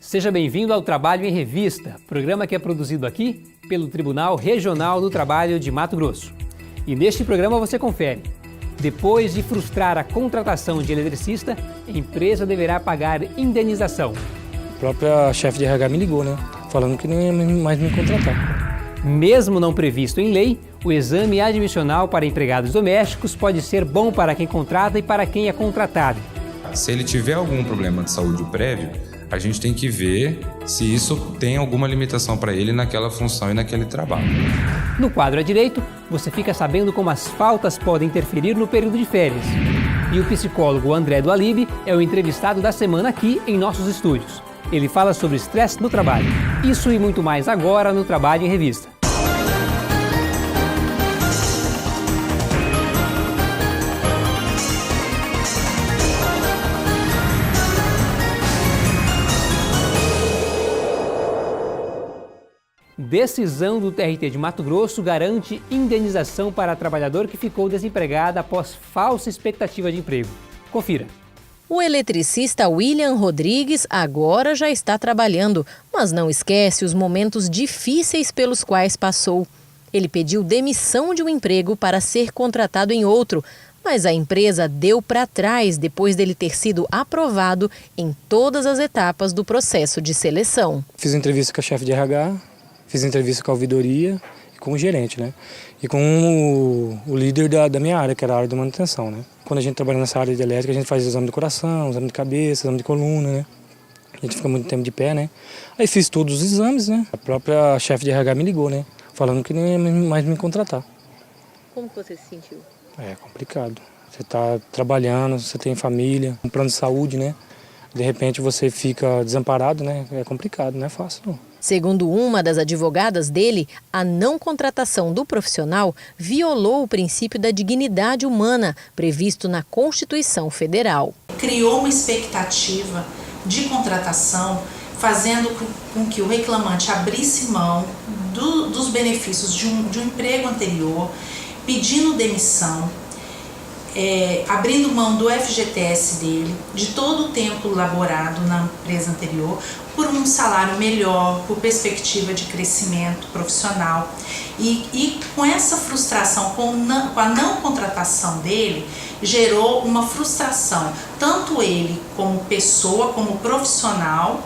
Seja bem-vindo ao Trabalho em Revista, programa que é produzido aqui pelo Tribunal Regional do Trabalho de Mato Grosso. E neste programa você confere. Depois de frustrar a contratação de eletricista, a empresa deverá pagar indenização. A própria chefe de RH me ligou, falando que não ia mais me contratar. Mesmo não previsto em lei, o exame admissional para empregados domésticos pode ser bom para quem contrata e para quem é contratado. Se ele tiver algum problema de saúde prévio, a gente tem que ver se isso tem alguma limitação para ele naquela função e naquele trabalho. No quadro à direito, você fica sabendo como as faltas podem interferir no período de férias. E o psicólogo André do Alibe é o entrevistado da semana aqui em nossos estúdios. Ele fala sobre estresse no trabalho. Isso e muito mais agora no Trabalho em Revista. Decisão do TRT de Mato Grosso garante indenização para trabalhador que ficou desempregado após falsa expectativa de emprego. Confira. O eletricista William Rodrigues agora já está trabalhando, mas não esquece os momentos difíceis pelos quais passou. Ele pediu demissão de um emprego para ser contratado em outro, mas a empresa deu para trás depois dele ter sido aprovado em todas as etapas do processo de seleção. Fiz entrevista com a chefe de RH, fiz entrevista com a ouvidoria e com o gerente, E com o líder da minha área, que era a área de manutenção, Quando a gente trabalha nessa área de elétrica, a gente faz exame de coração, exame de cabeça, exame de coluna, A gente fica muito tempo de pé, Aí fiz todos os exames, A própria chefe de RH me ligou, Falando que não ia mais me contratar. Como você se sentiu? É complicado. Você está trabalhando, você tem família, um plano de saúde, De repente você fica desamparado, É complicado, não é fácil, não. Segundo uma das advogadas dele, a não contratação do profissional violou o princípio da dignidade humana previsto na Constituição Federal. Criou uma expectativa de contratação, fazendo com que o reclamante abrisse mão dos benefícios de um emprego anterior, pedindo demissão, abrindo mão do FGTS dele, de todo o tempo laborado na empresa anterior, por um salário melhor, por perspectiva de crescimento profissional. E com essa frustração, com a não contratação dele, gerou uma frustração, tanto ele como pessoa, como profissional,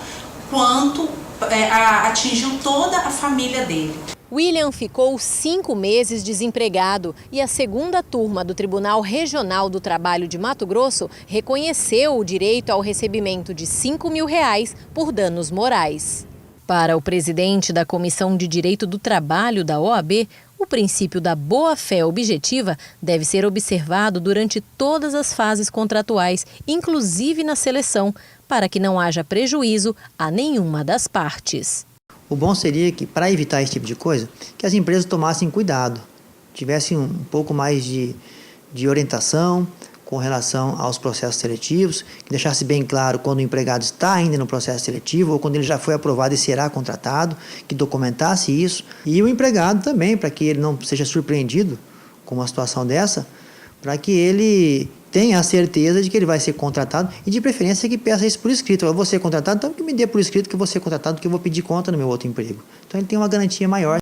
quanto atingiu toda a família dele. William ficou 5 meses desempregado e a segunda turma do Tribunal Regional do Trabalho de Mato Grosso reconheceu o direito ao recebimento de R$5 mil por danos morais. Para o presidente da Comissão de Direito do Trabalho da OAB, o princípio da boa-fé objetiva deve ser observado durante todas as fases contratuais, inclusive na seleção, para que não haja prejuízo a nenhuma das partes. O bom seria que, para evitar esse tipo de coisa, que as empresas tomassem cuidado, tivessem um pouco mais de orientação com relação aos processos seletivos, que deixasse bem claro quando o empregado está ainda no processo seletivo ou quando ele já foi aprovado e será contratado, que documentasse isso. E o empregado também, para que ele não seja surpreendido com uma situação dessa, para que ele tenha a certeza de que ele vai ser contratado e de preferência que peça isso por escrito. Eu vou ser contratado, então que me dê por escrito que eu vou ser contratado, que eu vou pedir conta no meu outro emprego. Então ele tem uma garantia maior.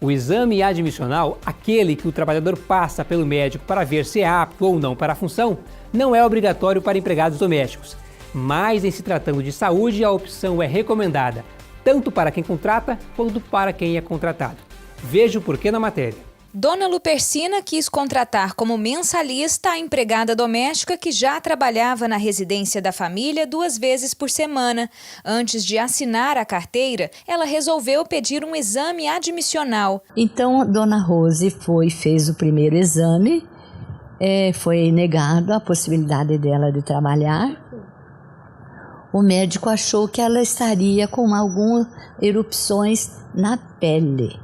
O exame admissional, aquele que o trabalhador passa pelo médico para ver se é apto ou não para a função, não é obrigatório para empregados domésticos. Mas em se tratando de saúde, a opção é recomendada, tanto para quem contrata quanto para quem é contratado. Veja o porquê na matéria. Dona Lupercina quis contratar como mensalista a empregada doméstica que já trabalhava na residência da família 2 vezes por semana. Antes de assinar a carteira, ela resolveu pedir um exame admissional. Então, Dona Rose fez o primeiro exame, foi negada a possibilidade dela de trabalhar. O médico achou que ela estaria com algumas erupções na pele.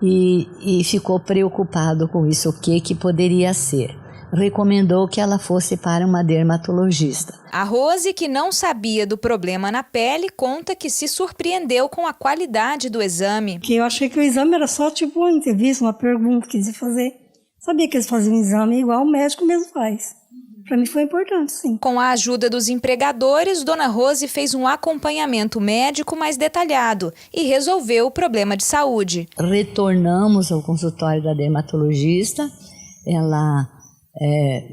E ficou preocupado com isso, o que poderia ser. Recomendou que ela fosse para uma dermatologista. A Rose, que não sabia do problema na pele, conta que se surpreendeu com a qualidade do exame. Que eu achei que o exame era só tipo uma entrevista, uma pergunta que eles iam fazer. Sabia que eles faziam um exame igual o médico mesmo faz. Para mim foi importante, sim. Com a ajuda dos empregadores, Dona Rose fez um acompanhamento médico mais detalhado e resolveu o problema de saúde. Retornamos ao consultório da dermatologista, ela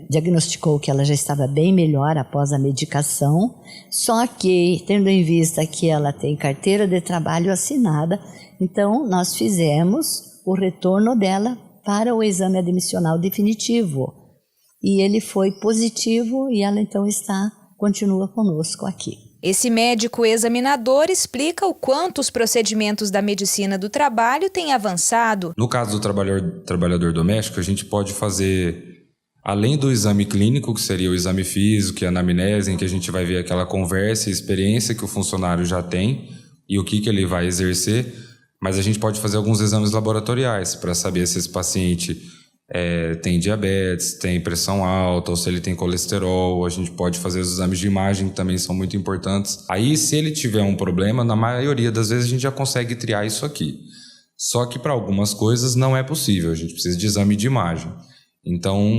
diagnosticou que ela já estava bem melhor após a medicação, só que, tendo em vista que ela tem carteira de trabalho assinada, então nós fizemos o retorno dela para o exame admissional definitivo. E ele foi positivo e ela então continua conosco aqui. Esse médico examinador explica o quanto os procedimentos da medicina do trabalho têm avançado. No caso do trabalhador doméstico, a gente pode fazer, além do exame clínico, que seria o exame físico e a anamnese, em que a gente vai ver aquela conversa e experiência que o funcionário já tem e o que ele vai exercer, mas a gente pode fazer alguns exames laboratoriais para saber se esse paciente tem diabetes, tem pressão alta ou se ele tem colesterol. A gente pode fazer os exames de imagem, que também são muito importantes. Aí, se ele tiver um problema, na maioria das vezes a gente já consegue triar isso aqui. Só que para algumas coisas não é possível, a gente precisa de exame de imagem. Então,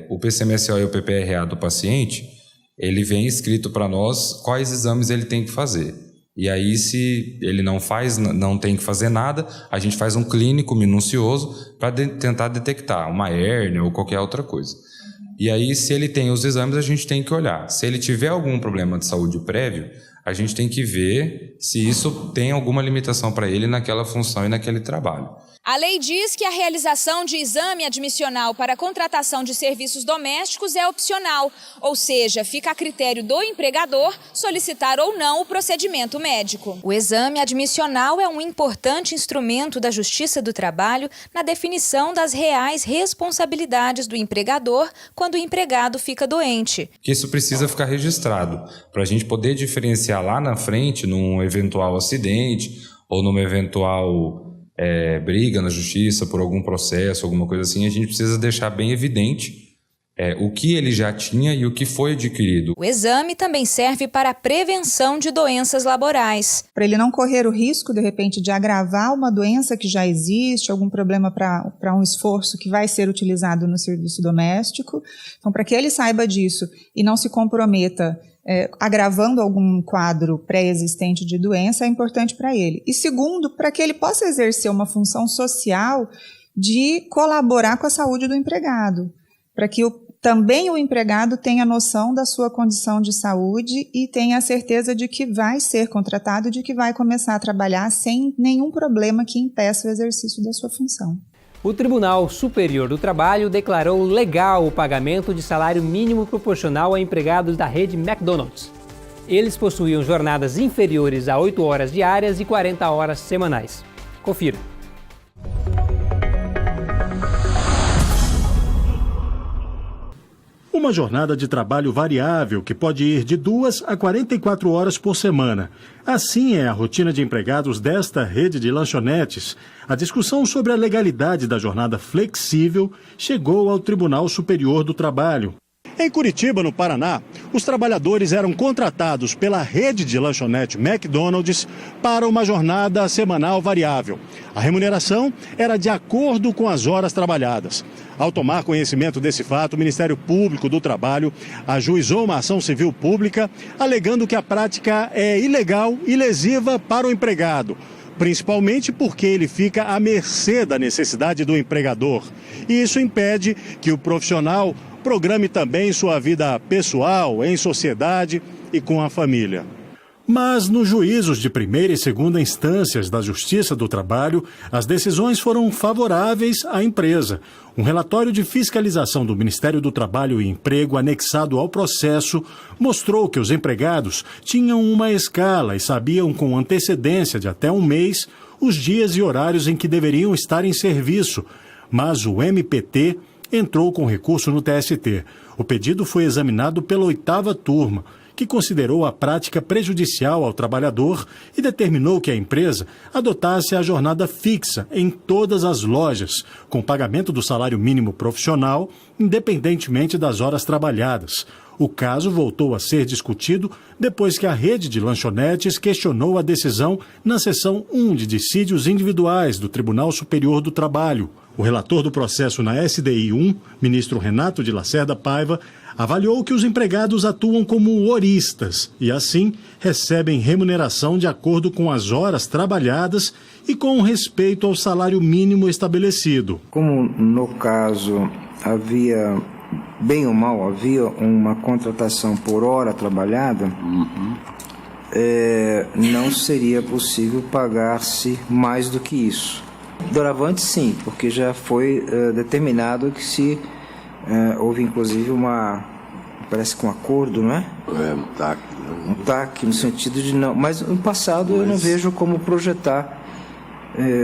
o PCMSO e o PPRA do paciente, ele vem escrito para nós quais exames ele tem que fazer. E aí, se ele não tem que fazer nada, a gente faz um clínico minucioso para tentar detectar uma hérnia ou qualquer outra coisa. E aí, se ele tem os exames, a gente tem que olhar. Se ele tiver algum problema de saúde prévio, a gente tem que ver se isso tem alguma limitação para ele naquela função e naquele trabalho. A lei diz que a realização de exame admissional para a contratação de serviços domésticos é opcional, ou seja, fica a critério do empregador solicitar ou não o procedimento médico. O exame admissional é um importante instrumento da Justiça do Trabalho na definição das reais responsabilidades do empregador quando o empregado fica doente. Isso precisa ficar registrado para a gente poder diferenciar lá na frente, num eventual acidente ou numa eventual briga na justiça por algum processo, alguma coisa assim. A gente precisa deixar bem evidente o que ele já tinha e o que foi adquirido. O exame também serve para a prevenção de doenças laborais. Para ele não correr o risco, de repente, de agravar uma doença que já existe, algum problema para um esforço que vai ser utilizado no serviço doméstico. Então, para que ele saiba disso e não se comprometa agravando algum quadro pré-existente de doença, é importante para ele. E segundo, para que ele possa exercer uma função social de colaborar com a saúde do empregado, para que também o empregado tenha noção da sua condição de saúde e tenha a certeza de que vai ser contratado, de que vai começar a trabalhar sem nenhum problema que impeça o exercício da sua função. O Tribunal Superior do Trabalho declarou legal o pagamento de salário mínimo proporcional a empregados da rede McDonald's. Eles possuíam jornadas inferiores a 8 horas diárias e 40 horas semanais. Confira. Uma jornada de trabalho variável que pode ir de 2 a 44 horas por semana. Assim é a rotina de empregados desta rede de lanchonetes. A discussão sobre a legalidade da jornada flexível chegou ao Tribunal Superior do Trabalho. Em Curitiba, no Paraná, os trabalhadores eram contratados pela rede de lanchonete McDonald's para uma jornada semanal variável. A remuneração era de acordo com as horas trabalhadas. Ao tomar conhecimento desse fato, o Ministério Público do Trabalho ajuizou uma ação civil pública, alegando que a prática é ilegal e lesiva para o empregado, principalmente porque ele fica à mercê da necessidade do empregador. E isso impede que o profissional programe também sua vida pessoal, em sociedade e com a família. Mas nos juízos de primeira e segunda instâncias da Justiça do Trabalho, as decisões foram favoráveis à empresa. Um relatório de fiscalização do Ministério do Trabalho e Emprego anexado ao processo mostrou que os empregados tinham uma escala e sabiam com antecedência de até um mês os dias e horários em que deveriam estar em serviço. Mas o MPT entrou com recurso no TST. O pedido foi examinado pela 8ª turma, que considerou a prática prejudicial ao trabalhador e determinou que a empresa adotasse a jornada fixa em todas as lojas, com pagamento do salário mínimo profissional, independentemente das horas trabalhadas. O caso voltou a ser discutido depois que a rede de lanchonetes questionou a decisão na seção 1 de dissídios individuais do Tribunal Superior do Trabalho. O relator do processo na SDI 1, ministro Renato de Lacerda Paiva, avaliou que os empregados atuam como horistas e, assim, recebem remuneração de acordo com as horas trabalhadas e com respeito ao salário mínimo estabelecido. Como no caso havia, bem ou mal, havia uma contratação por hora trabalhada, não seria possível pagar-se mais do que isso. Doravante, sim, porque já foi determinado que se houve inclusive parece que um acordo, não é? Um TAC. Um TAC, no sentido de não... Mas no passado eu não vejo como projetar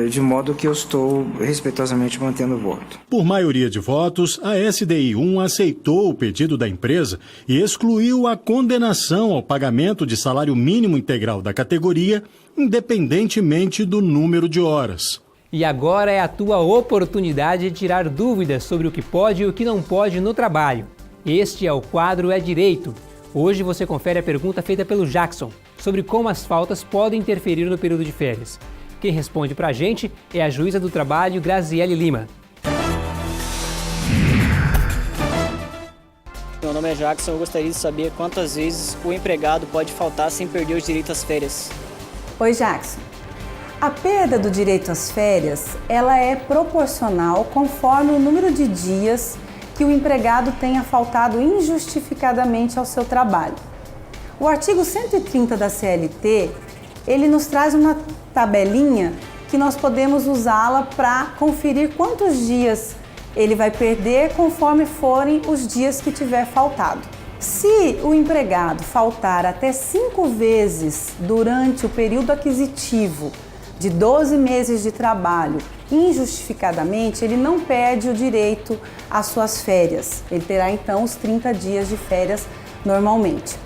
de modo que eu estou respeitosamente mantendo o voto. Por maioria de votos, a SDI 1 aceitou o pedido da empresa e excluiu a condenação ao pagamento de salário mínimo integral da categoria, independentemente do número de horas. E agora é a tua oportunidade de tirar dúvidas sobre o que pode e o que não pode no trabalho. Este é o quadro É Direito. Hoje você confere a pergunta feita pelo Jackson sobre como as faltas podem interferir no período de férias. Quem responde pra gente é a juíza do trabalho, Graziele Lima. Meu nome é Jackson, eu gostaria de saber quantas vezes o empregado pode faltar sem perder os direitos às férias. Oi, Jackson. A perda do direito às férias, ela é proporcional conforme o número de dias que o empregado tenha faltado injustificadamente ao seu trabalho. O artigo 130 da CLT, ele nos traz uma tabelinha que nós podemos usá-la para conferir quantos dias ele vai perder conforme forem os dias que tiver faltado. Se o empregado faltar até 5 vezes durante o período aquisitivo de 12 meses de trabalho, injustificadamente, ele não perde o direito às suas férias. Ele terá então os 30 dias de férias normalmente.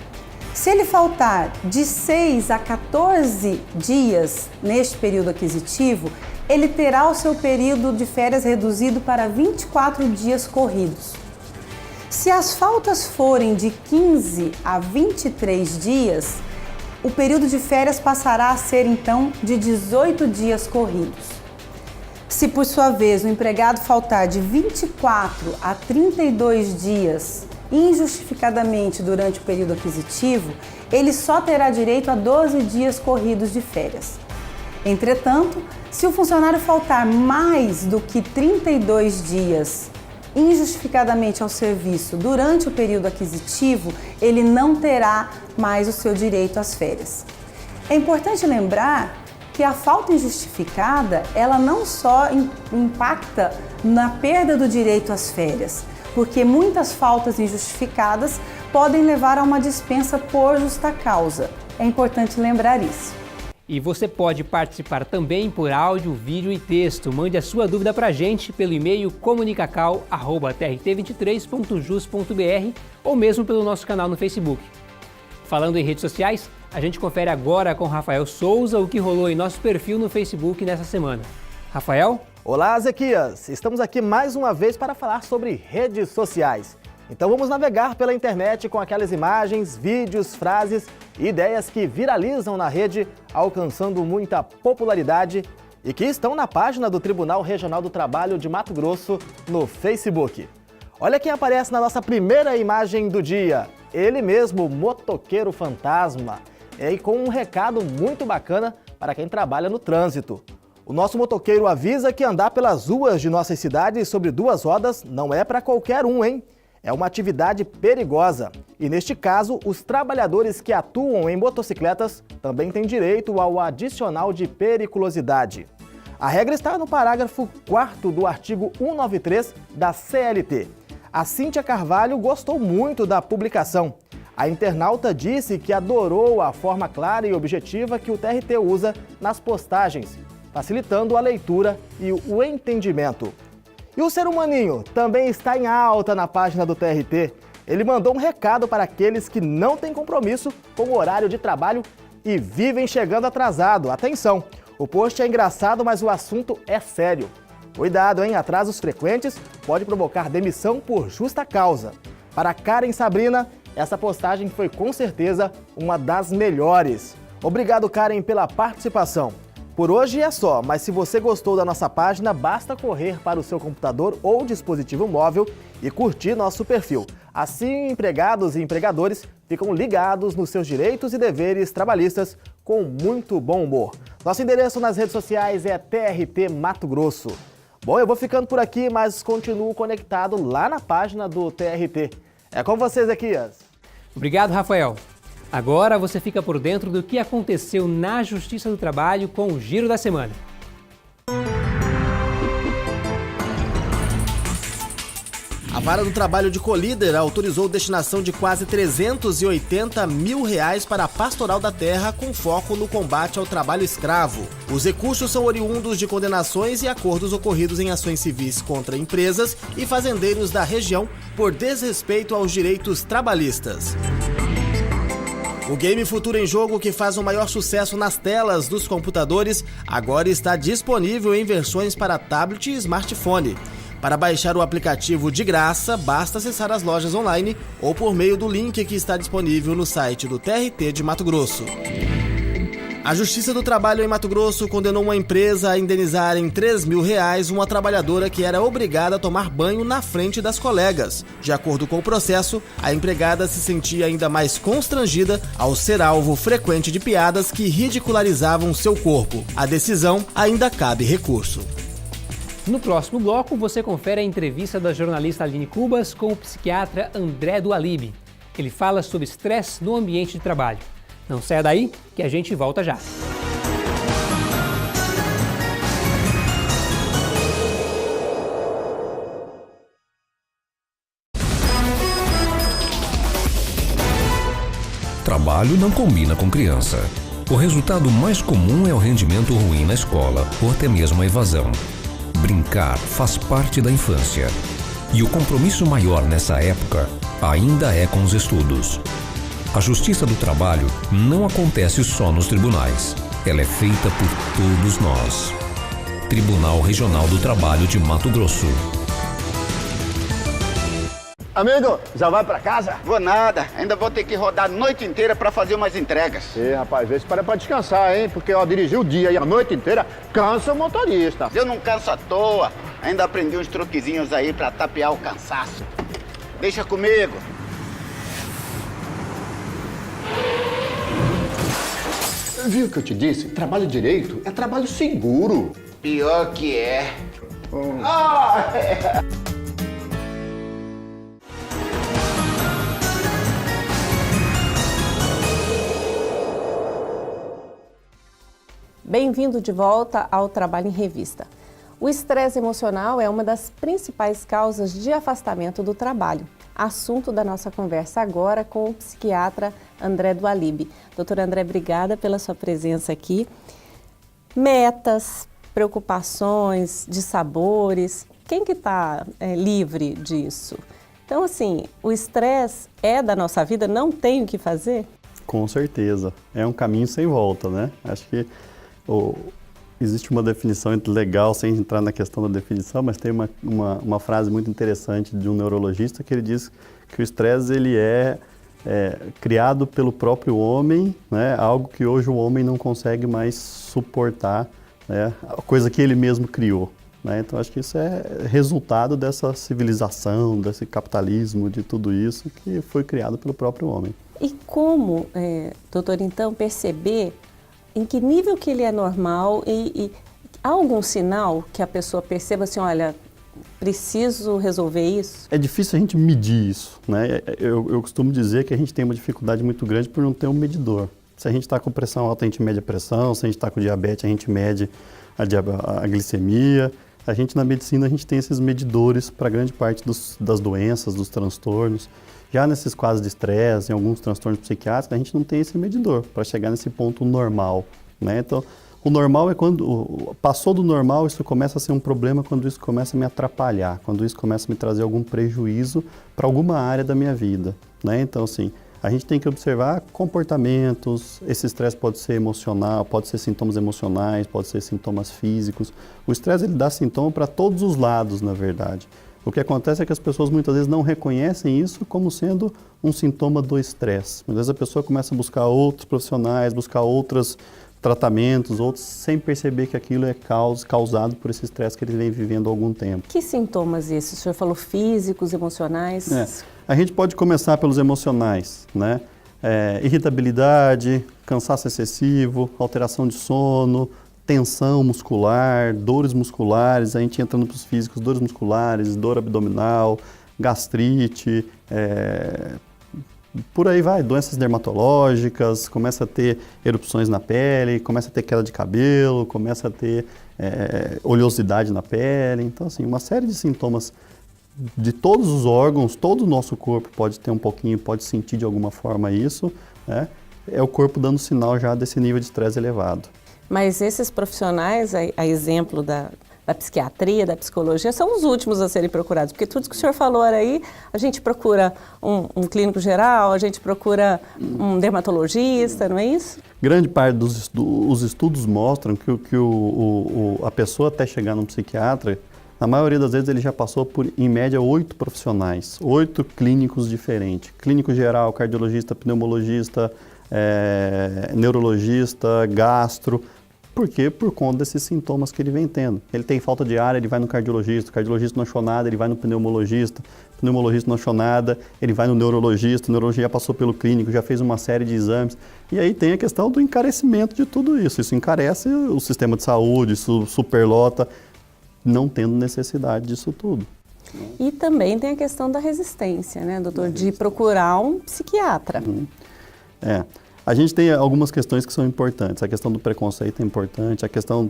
Se ele faltar de 6 a 14 dias neste período aquisitivo, ele terá o seu período de férias reduzido para 24 dias corridos. Se as faltas forem de 15 a 23 dias, o período de férias passará a ser, então, de 18 dias corridos. Se, por sua vez, o empregado faltar de 24 a 32 dias injustificadamente durante o período aquisitivo, ele só terá direito a 12 dias corridos de férias. Entretanto, se o funcionário faltar mais do que 32 dias injustificadamente ao serviço durante o período aquisitivo, ele não terá mais o seu direito às férias. É importante lembrar que a falta injustificada, ela não só impacta na perda do direito às férias, porque muitas faltas injustificadas podem levar a uma dispensa por justa causa. É importante lembrar isso. E você pode participar também por áudio, vídeo e texto. Mande a sua dúvida para a gente pelo e-mail comunicacal@trt23.jus.br ou mesmo pelo nosso canal no Facebook. Falando em redes sociais, a gente confere agora com Rafael Souza o que rolou em nosso perfil no Facebook nessa semana. Rafael? Olá, Ezequias! Estamos aqui mais uma vez para falar sobre redes sociais. Então vamos navegar pela internet com aquelas imagens, vídeos, frases e ideias que viralizam na rede, alcançando muita popularidade e que estão na página do Tribunal Regional do Trabalho de Mato Grosso no Facebook. Olha quem aparece na nossa primeira imagem do dia, ele mesmo, o motoqueiro fantasma, e com um recado muito bacana para quem trabalha no trânsito. O nosso motoqueiro avisa que andar pelas ruas de nossas cidades sobre 2 rodas não é para qualquer um, hein? É uma atividade perigosa e, neste caso, os trabalhadores que atuam em motocicletas também têm direito ao adicional de periculosidade. A regra está no parágrafo 4º do artigo 193 da CLT. A Cíntia Carvalho gostou muito da publicação. A internauta disse que adorou a forma clara e objetiva que o TRT usa nas postagens, facilitando a leitura e o entendimento. E o ser humaninho também está em alta na página do TRT. Ele mandou um recado para aqueles que não têm compromisso com o horário de trabalho e vivem chegando atrasado. Atenção, o post é engraçado, mas o assunto é sério. Cuidado, hein? Atrasos frequentes pode provocar demissão por justa causa. Para Karen Sabrina, essa postagem foi com certeza uma das melhores. Obrigado, Karen, pela participação. Por hoje é só, mas se você gostou da nossa página, basta correr para o seu computador ou dispositivo móvel e curtir nosso perfil. Assim, empregados e empregadores ficam ligados nos seus direitos e deveres trabalhistas com muito bom humor. Nosso endereço nas redes sociais é TRT Mato Grosso. Bom, eu vou ficando por aqui, mas continuo conectado lá na página do TRT. É com vocês, Equias. Obrigado, Rafael. Agora você fica por dentro do que aconteceu na Justiça do Trabalho com o Giro da Semana. A Vara do Trabalho de Colíder autorizou destinação de quase R$380 mil para a Pastoral da Terra com foco no combate ao trabalho escravo. Os recursos são oriundos de condenações e acordos ocorridos em ações civis contra empresas e fazendeiros da região por desrespeito aos direitos trabalhistas. O game Futuro em Jogo, que faz o maior sucesso nas telas dos computadores, agora está disponível em versões para tablet e smartphone. Para baixar o aplicativo de graça, basta acessar as lojas online ou por meio do link que está disponível no site do TRT de Mato Grosso. A Justiça do Trabalho em Mato Grosso condenou uma empresa a indenizar em R$3 mil uma trabalhadora que era obrigada a tomar banho na frente das colegas. De acordo com o processo, a empregada se sentia ainda mais constrangida ao ser alvo frequente de piadas que ridicularizavam seu corpo. A decisão ainda cabe recurso. No próximo bloco, você confere a entrevista da jornalista Aline Cubas com o psiquiatra André Dualib. Ele fala sobre estresse no ambiente de trabalho. Não saia daí, que a gente volta já. Trabalho não combina com criança. O resultado mais comum é o rendimento ruim na escola ou até mesmo a evasão. Brincar faz parte da infância. E o compromisso maior nessa época ainda é com os estudos. A Justiça do Trabalho não acontece só nos tribunais. Ela é feita por todos nós. Tribunal Regional do Trabalho de Mato Grosso. Amigo, já vai pra casa? Vou nada, ainda vou ter que rodar a noite inteira pra fazer umas entregas. Rapaz, vê se para pra descansar, hein? Porque dirigir o dia e a noite inteira cansa o motorista. Eu não canso à toa, ainda aprendi uns truquezinhos aí pra tapear o cansaço. Deixa comigo. Viu o que eu te disse? Trabalho direito é trabalho seguro. Pior que é. Bem-vindo de volta ao Trabalho em Revista. O estresse emocional é uma das principais causas de afastamento do trabalho. Assunto da nossa conversa agora com o psiquiatra André Dualib. Doutor André, obrigada pela sua presença aqui. Metas, preocupações, dissabores, quem que está livre disso? Então, assim, o estresse é da nossa vida, não tem o que fazer? Com certeza, é um caminho sem volta, né? Acho que existe uma definição legal, sem entrar na questão da definição, mas tem uma frase muito interessante de um neurologista que ele diz que o estresse ele é criado pelo próprio homem, né? Algo que hoje o homem não consegue mais suportar, né? A coisa que ele mesmo criou. Né? Então acho que isso é resultado dessa civilização, desse capitalismo, de tudo isso que foi criado pelo próprio homem. E como, doutor, então, perceber em que nível que ele é normal e há algum sinal que a pessoa perceba assim, olha, preciso resolver isso? É difícil a gente medir isso, né? Eu costumo dizer que a gente tem uma dificuldade muito grande por não ter um medidor. Se a gente está com pressão alta, a gente mede a pressão, se a gente está com diabetes, a gente mede a glicemia. A gente, na medicina, a gente tem esses medidores para grande parte das doenças, dos transtornos. Já nesses quadros de estresse, em alguns transtornos psiquiátricos, a gente não tem esse medidor para chegar nesse ponto normal, né? Então, o normal é quando passou do normal, isso começa a ser um problema quando isso começa a me atrapalhar, quando isso começa a me trazer algum prejuízo para alguma área da minha vida, né? Então, assim, a gente tem que observar comportamentos, esse estresse pode ser emocional, pode ser sintomas emocionais, pode ser sintomas físicos. O estresse ele dá sintoma para todos os lados, na verdade. O que acontece é que as pessoas muitas vezes não reconhecem isso como sendo um sintoma do estresse. Muitas vezes a pessoa começa a buscar outros profissionais, buscar outras tratamentos, outros sem perceber que aquilo é causado por esse estresse que ele vem vivendo há algum tempo. Que sintomas esses? O senhor falou físicos, emocionais? A gente pode começar pelos emocionais, né? Irritabilidade, cansaço excessivo, alteração de sono, tensão muscular, dores musculares, a gente entrando para os físicos, dores musculares, dor abdominal, gastrite, por aí vai, doenças dermatológicas, começa a ter erupções na pele, começa a ter queda de cabelo, começa a ter oleosidade na pele. Então, assim, uma série de sintomas de todos os órgãos, todo o nosso corpo pode ter um pouquinho, pode sentir de alguma forma isso, né? É o corpo dando sinal já desse nível de estresse elevado. Mas esses profissionais, a exemplo da psiquiatria, da psicologia, são os últimos a serem procurados, porque tudo que o senhor falou aí, a gente procura um clínico geral, a gente procura um dermatologista, não é isso? Grande parte dos estudos mostram que a pessoa até chegar num psiquiatra, na maioria das vezes ele já passou por, em média, 8 profissionais, 8 clínicos diferentes. Clínico geral, cardiologista, pneumologista, neurologista, gastro. Por quê? Por conta desses sintomas que ele vem tendo. Ele tem falta de ar, ele vai no cardiologista, o cardiologista não achou nada, ele vai no pneumologista, pneumologista não achou nada, ele vai no neurologista, o neurologista já passou pelo clínico, já fez uma série de exames. E aí tem a questão do encarecimento de tudo isso. Isso encarece o sistema de saúde, isso superlota, não tendo necessidade disso tudo. E também tem a questão da resistência, né, doutor? De procurar um psiquiatra. A gente tem algumas questões que são importantes. A questão do preconceito é importante, a questão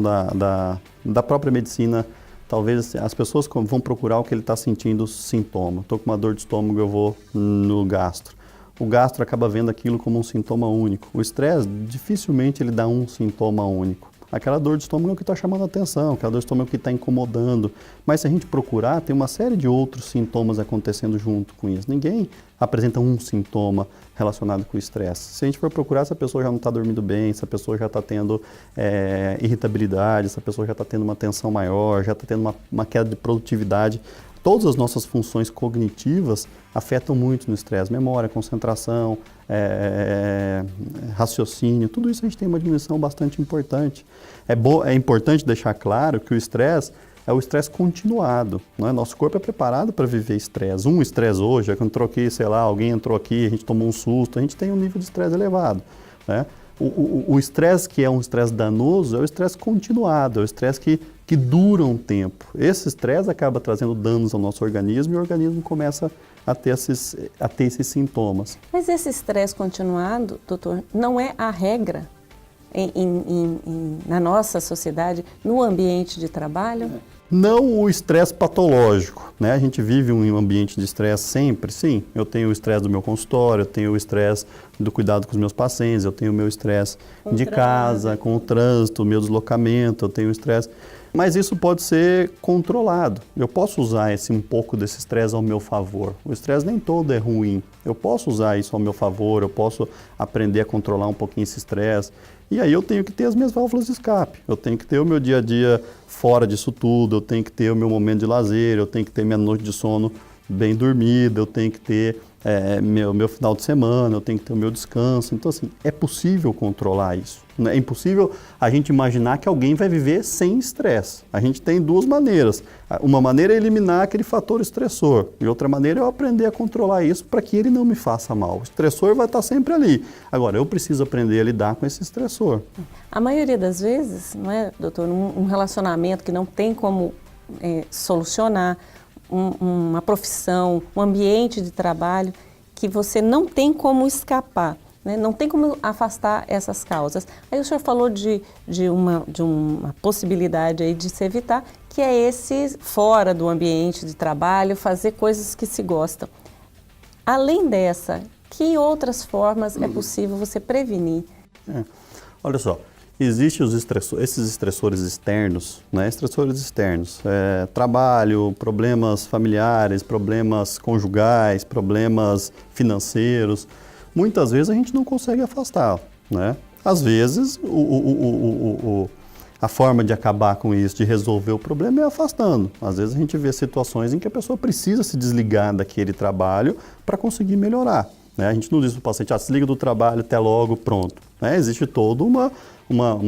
da própria medicina. Talvez as pessoas vão procurar o que ele está sentindo sintoma. Estou com uma dor de estômago, eu vou no gastro. O gastro acaba vendo aquilo como um sintoma único. O estresse, dificilmente ele dá um sintoma único. Aquela dor de estômago é o que está chamando a atenção, aquela dor de estômago é o que está incomodando. Mas se a gente procurar, tem uma série de outros sintomas acontecendo junto com isso. Ninguém apresenta um sintoma relacionado com o estresse. Se a gente for procurar, se a pessoa já não está dormindo bem, se a pessoa já está tendo irritabilidade, se a pessoa já está tendo uma tensão maior, já está tendo uma queda de produtividade, todas as nossas funções cognitivas afetam muito no estresse. Memória, concentração, raciocínio, tudo isso a gente tem uma diminuição bastante importante. É importante deixar claro que o estresse é o estresse continuado, não é? Nosso corpo é preparado para viver estresse. Um estresse hoje, é quando troquei, sei lá, alguém entrou aqui, a gente tomou um susto, a gente tem um nível de estresse elevado, né? O estresse que é um estresse danoso é o estresse continuado, é o estresse que dura um tempo. Esse estresse acaba trazendo danos ao nosso organismo e o organismo começa a ter esses sintomas. Mas esse estresse continuado, doutor, não é a regra na nossa sociedade, no ambiente de trabalho? Não o estresse patológico, né? A gente vive um ambiente de estresse sempre, sim. Eu tenho o estresse do meu consultório, eu tenho o estresse do cuidado com os meus pacientes, eu tenho o meu estresse de casa, com o trânsito, o meu deslocamento, eu tenho o estresse. Mas isso pode ser controlado. Eu posso usar um pouco desse estresse ao meu favor. O estresse nem todo é ruim. Eu posso usar isso ao meu favor, eu posso aprender a controlar um pouquinho esse estresse. E aí eu tenho que ter as minhas válvulas de escape. Eu tenho que ter o meu dia a dia fora disso tudo, eu tenho que ter o meu momento de lazer, eu tenho que ter minha noite de sono bem dormida, eu tenho que ter meu final de semana, eu tenho que ter o meu descanso. Então, assim, é possível controlar isso. É impossível a gente imaginar que alguém vai viver sem estresse. A gente tem duas maneiras. Uma maneira é eliminar aquele fator estressor. E outra maneira é eu aprender a controlar isso para que ele não me faça mal. O estressor vai estar sempre ali. Agora, eu preciso aprender a lidar com esse estressor. A maioria das vezes, não é, doutor, um relacionamento que não tem como solucionar, uma profissão, um ambiente de trabalho que você não tem como escapar, né? Não tem como afastar essas causas. Aí o senhor falou de uma possibilidade aí de se evitar, que é esse fora do ambiente de trabalho, fazer coisas que se gostam. Além dessa, que outras formas é possível você prevenir? Olha só. Existem esses estressores externos, né? Estressores externos, trabalho, problemas familiares, problemas conjugais, problemas financeiros. Muitas vezes a gente não consegue afastar, né? Às vezes a forma de acabar com isso, de resolver o problema é afastando. Às vezes a gente vê situações em que a pessoa precisa se desligar daquele trabalho para conseguir melhorar, né? A gente não diz para o paciente, desliga do trabalho, até logo, pronto. né? Existe toda uma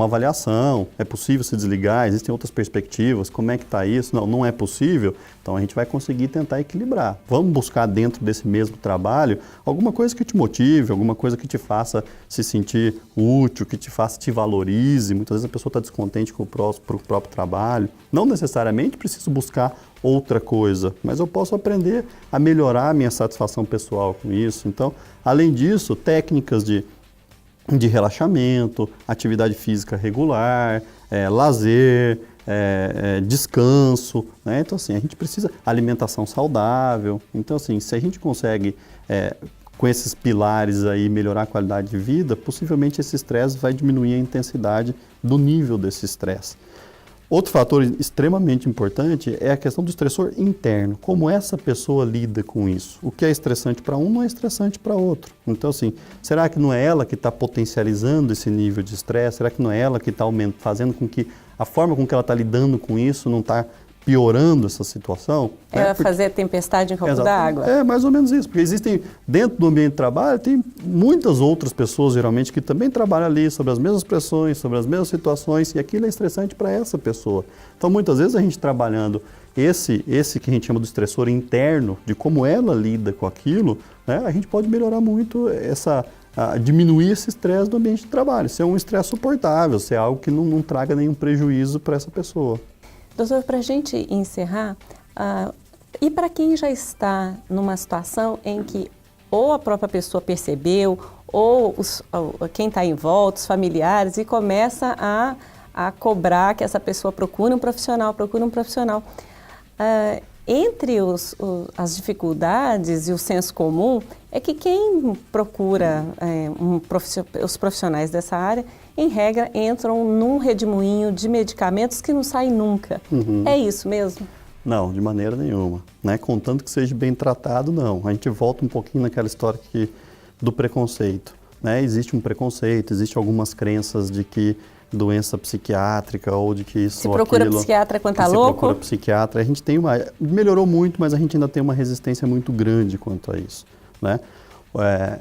avaliação, é possível se desligar, existem outras perspectivas, como é que está isso? Não é possível, então a gente vai conseguir tentar equilibrar. Vamos buscar dentro desse mesmo trabalho alguma coisa que te motive, alguma coisa que te faça se sentir útil, que te valorize. Muitas vezes a pessoa está descontente com o próprio trabalho. Não necessariamente preciso buscar outra coisa, mas eu posso aprender a melhorar a minha satisfação pessoal com isso. Então, além disso, técnicas de relaxamento, atividade física regular, lazer, descanso, né? Então, assim, a gente precisa alimentação saudável. Então, assim, se a gente consegue, com esses pilares aí, melhorar a qualidade de vida, possivelmente esse estresse vai diminuir a intensidade do nível desse estresse. Outro fator extremamente importante é a questão do estressor interno, como essa pessoa lida com isso. O que é estressante para um não é estressante para outro. Então, assim, será que não é ela que está potencializando esse nível de estresse? Será que não é ela que está fazendo com que a forma com que ela está lidando com isso não está piorando essa situação? Fazer tempestade em copo d'água. É mais ou menos isso, porque existem, dentro do ambiente de trabalho, tem muitas outras pessoas, geralmente, que também trabalham ali sobre as mesmas pressões, sobre as mesmas situações, e aquilo é estressante para essa pessoa. Então, muitas vezes, a gente trabalhando esse que a gente chama de estressor interno, de como ela lida com aquilo, né, a gente pode melhorar muito diminuir esse estresse do ambiente de trabalho, ser um estresse suportável, ser algo que não traga nenhum prejuízo para essa pessoa. Doutor, para a gente encerrar, e para quem já está numa situação em que ou a própria pessoa percebeu, ou quem está em volta, os familiares, e começa a cobrar que essa pessoa procure um profissional, entre as dificuldades e o senso comum é que quem procura os profissionais dessa área, em regra, entram num redemoinho de medicamentos que não saem nunca. É isso mesmo? Não, de maneira nenhuma. Né? Contanto que seja bem tratado, não. A gente volta um pouquinho naquela história do preconceito. Né? Existe um preconceito, existem algumas crenças de que doença psiquiátrica ou de que isso se procura psiquiatra quando está louco? Se procura psiquiatra. A gente melhorou muito, mas a gente ainda tem uma resistência muito grande quanto a isso. Né?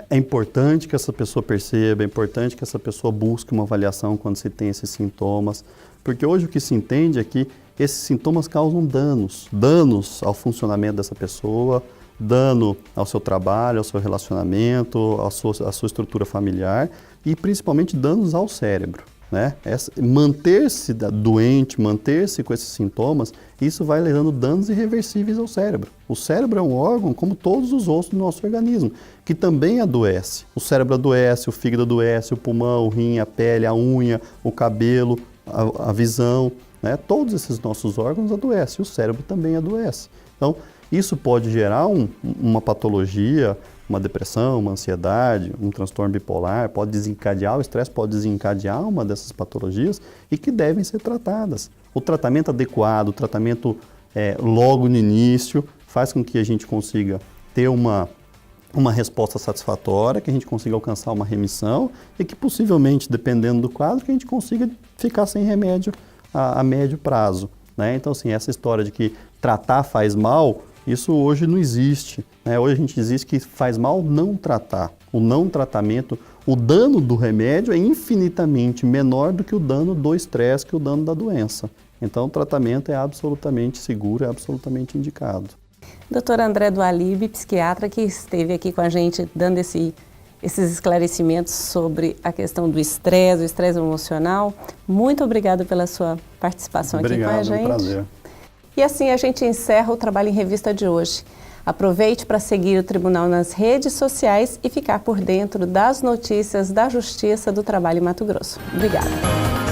É importante que essa pessoa perceba, é importante que essa pessoa busque uma avaliação quando se tem esses sintomas, porque hoje o que se entende é que esses sintomas causam danos ao funcionamento dessa pessoa, dano ao seu trabalho, ao seu relacionamento, à sua estrutura familiar e principalmente danos ao cérebro. Né? Manter-se doente, manter-se com esses sintomas, isso vai levando danos irreversíveis ao cérebro. O cérebro é um órgão, como todos os outros do nosso organismo, que também adoece. O cérebro adoece, o fígado adoece, o pulmão, o rim, a pele, a unha, o cabelo, a visão. Né? Todos esses nossos órgãos adoecem, o cérebro também adoece. Então, isso pode gerar uma patologia, uma depressão, uma ansiedade, um transtorno bipolar, pode desencadear, o estresse pode desencadear uma dessas patologias e que devem ser tratadas. O tratamento adequado, o tratamento logo no início, faz com que a gente consiga ter uma resposta satisfatória, que a gente consiga alcançar uma remissão e que possivelmente, dependendo do quadro, que a gente consiga ficar sem remédio a médio prazo. Né? Então, assim, essa história de que tratar faz mal, isso hoje não existe. Né? Hoje a gente diz que faz mal não tratar. O não tratamento, o dano do remédio é infinitamente menor do que o dano do estresse, que o dano da doença. Então o tratamento é absolutamente seguro, é absolutamente indicado. Dr. André Dualib, psiquiatra, que esteve aqui com a gente dando esses esclarecimentos sobre a questão do estresse, o estresse emocional. Muito obrigado pela sua participação aqui com a gente. É um prazer. E assim a gente encerra o Trabalho em Revista de hoje. Aproveite para seguir o Tribunal nas redes sociais e ficar por dentro das notícias da Justiça do Trabalho em Mato Grosso. Obrigada.